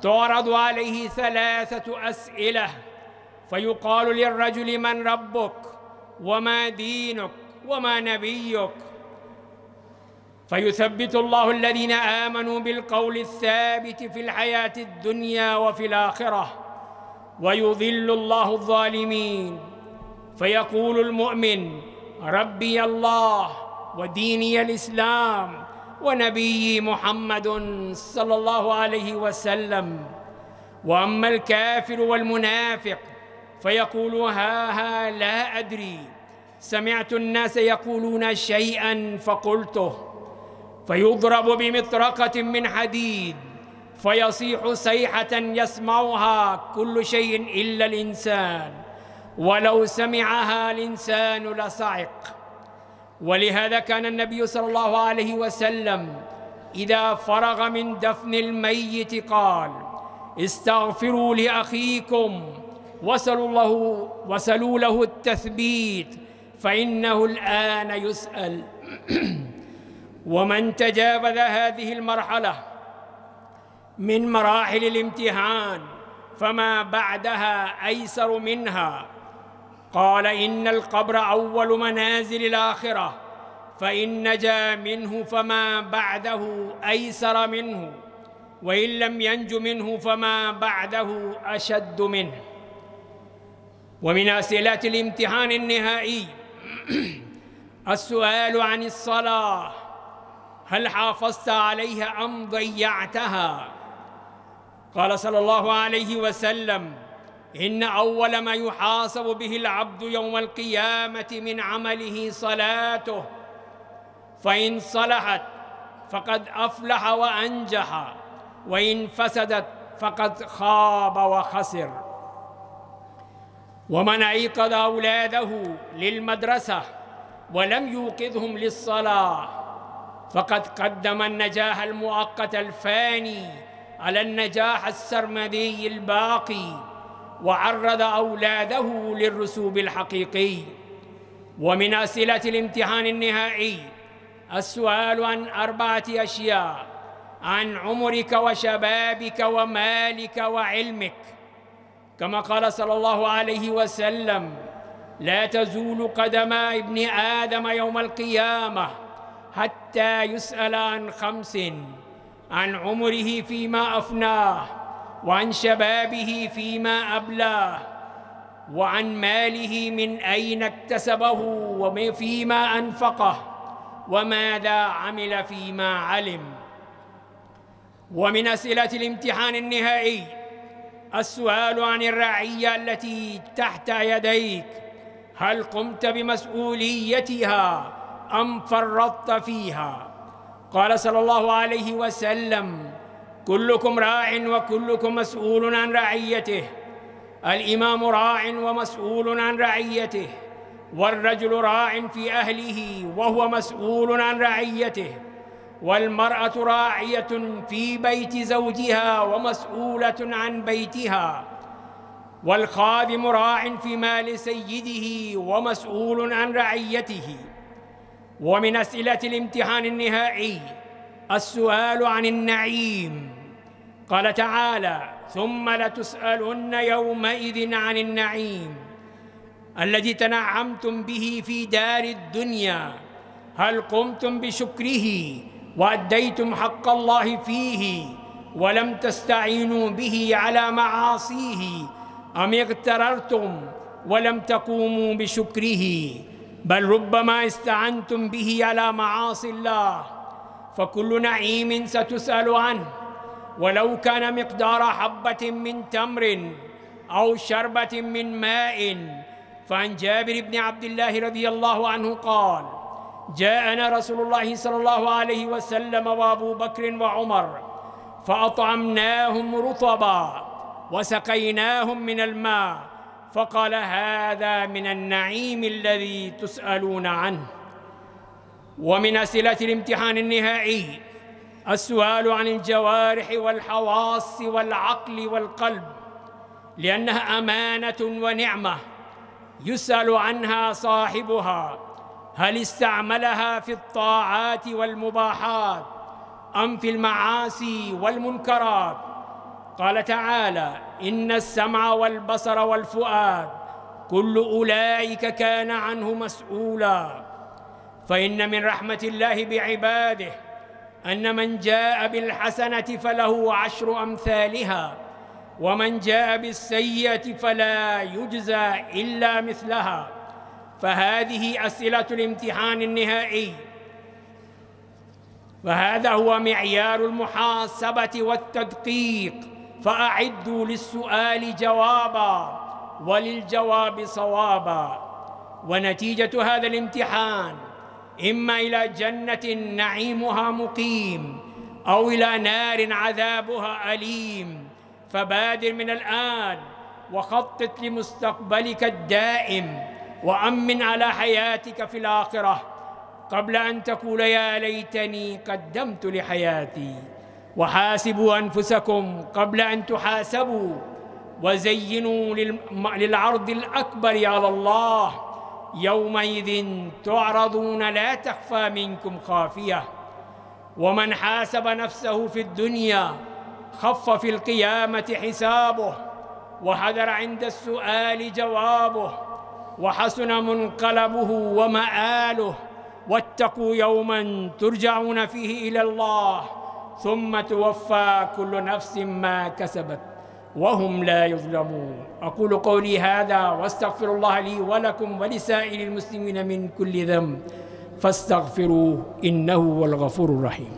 A: تعرض عليه 3 أسئلة، فيقال للرجل: من ربك؟ وما دينك؟ وما نبيك؟ فيثبت الله الذين آمنوا بالقول الثابت في الحياة الدنيا وفي الآخرة، ويضل الله الظالمين. فيقول المؤمن: ربي الله وديني الإسلام ونبي محمد صلى الله عليه وسلم. وأما الكافر والمنافق فيقول: ها لا أدري، سمعت الناس يقولون شيئا فقلته. فيضرب بمطرقة من حديد فيصيح صيحة يسمعها كل شيء إلا الإنسان، ولو سمعها الإنسان لصعق. ولهذا كان النبي صلى الله عليه وسلم إذا فرغ من دفن الميت قال: استغفروا لأخيكم وسلوا له التثبيت فإنه الآن يسأل. ومن تجاوز هذه المرحلة من مراحل الامتحان فما بعدها أيسر منها. قال: إن القبر أول منازل الآخرة، فإن نجا منه فما بعده أيسر منه، وإن لم ينج منه فما بعده أشد منه. ومن أسئلة الامتحان النهائي السؤال عن الصلاة: هل حافظت عليها أم ضيعتها؟ قال صلى الله عليه وسلم: إن أول ما يحاسب به العبد يوم القيامة من عمله صلاته، فإن صلحت فقد أفلح وأنجح، وإن فسدت فقد خاب وخسر. ومن أيقظ أولاده للمدرسة ولم يوقظهم للصلاة فقد قدم النجاح المؤقت الفاني على النجاح السرمدي الباقي، وعرض أولاده للرسوب الحقيقي. ومن أسئلة الامتحان النهائي السؤال عن 4 أشياء: عن عمرك وشبابك ومالك وعلمك. كما قال صلى الله عليه وسلم: لا تزول قدم ابن آدم يوم القيامة حتى يسأل عن 5: عن عمره فيما أفناه، وعن شبابه فيما أبلاه، وعن ماله من أين اكتسبه وفيما أنفقه، وماذا عمل فيما علم. ومن أسئلة الامتحان النهائي السؤال عن الرعية التي تحت يديك: هل قمت بمسؤوليتها أم فرطت فيها؟ قال صلى الله عليه وسلم: كلكم راع وكلكم مسؤول عن رعيته. الإمام راع ومسؤول عن رعيته، والرجل راع في أهله وهو مسؤول عن رعيته، والمرأة راعية في بيت زوجها ومسؤولة عن بيتها، والخادم راع في مال سيده ومسؤول عن رعيته. ومن أسئلة الامتحان النهائي السؤال عن النعيم. قال تعالى: ثم لتسألن يومئذ عن النعيم الذي تنعمتم به في دار الدنيا، هل قمتم بشكره وأديتم حق الله فيه ولم تستعينوا به على معاصيه، أم اغتررتم ولم تقوموا بشكره، بل ربما استعنتم به على معاصي الله. فكل نعيم ستسأل عنه، ولو كان مقدار حبة من تمر أو شربة من ماء. فعن جابر بن عبد الله رضي الله عنه قال: جاءنا رسول الله صلى الله عليه وسلم وأبو بكر وعمر فأطعمناهم رطبا وسقيناهم من الماء، فقال: هذا من النعيم الذي تسألون عنه. ومن أسئلة الامتحان النهائي السؤال عن الجوارح والحواس والعقل والقلب، لأنها أمانة ونعمة يسأل عنها صاحبها، هل استعملها في الطاعات والمباحات أم في المعاصي والمنكرات؟ قال تعالى: إن السمع والبصر والفؤاد كل أولئك كان عنه مسؤولا. فإن من رحمة الله بعباده أن من جاء بالحسنة فله 10 أمثالها، ومن جاء بالسيئة فلا يجزى إلا مثلها. فهذه أسئلة الامتحان النهائي، فهذا هو معيار المحاسبة والتدقيق. فأعدوا للسؤال جوابا وللجواب صوابا. ونتيجة هذا الامتحان إما إلى جنة نعيمها مقيم، أو إلى نار عذابها أليم. فبادر من الآن وخطط لمستقبلك الدائم، وأمن على حياتك في الآخرة قبل أن تقول يا ليتني قدمت لحياتي. وحاسبوا أنفسكم قبل أن تحاسبوا، وزينوا للعرض الأكبر على الله. يومئذ تعرضون لا تخفى منكم خافية. ومن حاسب نفسه في الدنيا خف في القيامة حسابه، وحذر عند السؤال جوابه، وحسن منقلبه ومآله. واتقوا يوما ترجعون فيه إلى الله ثم توفى كل نفس ما كسبت وهم لا يظلمون. أقول قولي هذا واستغفر الله لي ولكم ولسائر المسلمين من كل ذنب فاستغفروه إنه هو الغفور الرحيم.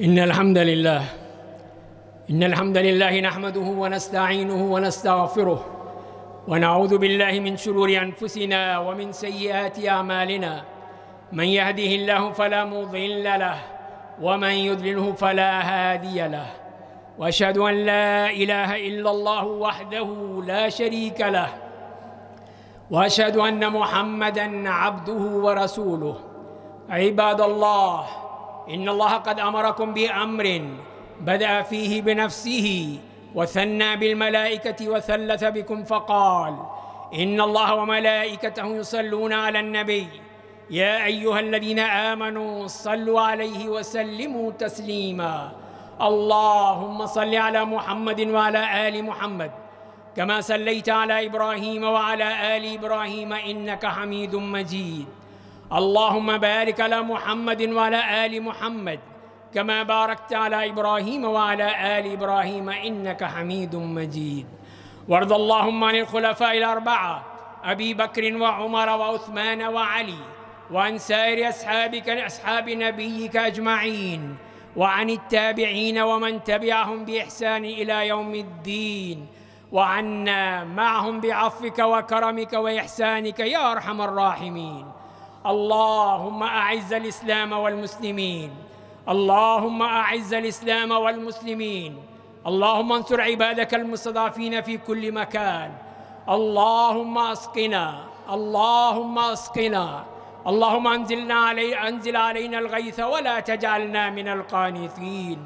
A: إن الحمد لله نحمده ونستعينه ونستغفره، ونعوذ بالله من شرور أنفسنا ومن سيئات أعمالنا. من يهده الله فلا مضل له، ومن يضلله فلا هادي له. وأشهد أن لا إله إلا الله وحده لا شريك له، وأشهد أن محمدًا عبده ورسوله. عباد الله، إن الله قد أمركم بأمر بدأ فيه بنفسه وثنى بالملائكة وثلث بكم فقال: إن الله وملائكته يصلون على النبي يا أيها الذين آمنوا صلوا عليه وسلموا تسليما. اللهم صل على محمد وعلى آل محمد كما صليت على إبراهيم وعلى آل إبراهيم إنك حميد مجيد. اللهم بارك على محمد وعلى آل محمد كما باركت على إبراهيم وعلى آل إبراهيم إنك حميد مجيد. وارض اللهم عن الخلفاء الأربعة أبي بكر وعمر وعثمان وعلي، وعن سائر أصحاب نبيك أجمعين، وعن التابعين ومن تبعهم بإحسان إلى يوم الدين، وعنا معهم بعفوك وكرمك وإحسانك يا أرحم الراحمين. اللهم أعز الإسلام والمسلمين، اللهم أعز الإسلام والمسلمين. اللهم انصر عبادك المستضعفين في كل مكان. اللهم أسقنا، اللهم أسقنا، اللهم أنزل علينا الغيث ولا تجعلنا من القانطين.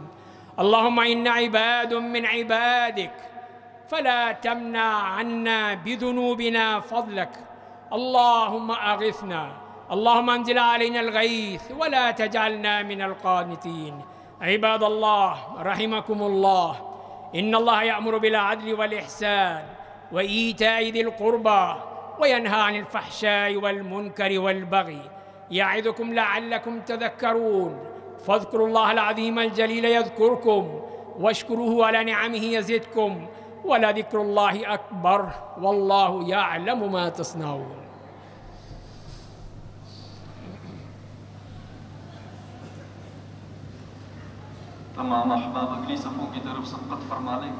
A: اللهم إنا عباد من عبادك فلا تمنع عنا بذنوبنا فضلك. اللهم أغثنا، اللهم انزل علينا الغيث ولا تجعلنا من القانتين. عباد الله رحمكم الله، إن الله يأمر بالعدل والإحسان وإيتاء ذي القربى وينهى عن الفحشاء والمنكر والبغي، يعظكم لعلكم تذكرون. فاذكروا الله العظيم الجليل يذكركم، واشكروه على نعمه يزدكم، ولذكر الله أكبر والله يعلم ما تصنعون.
B: تمام احباب، اگلی صفوں کی طرف سبقت فرما لیں۔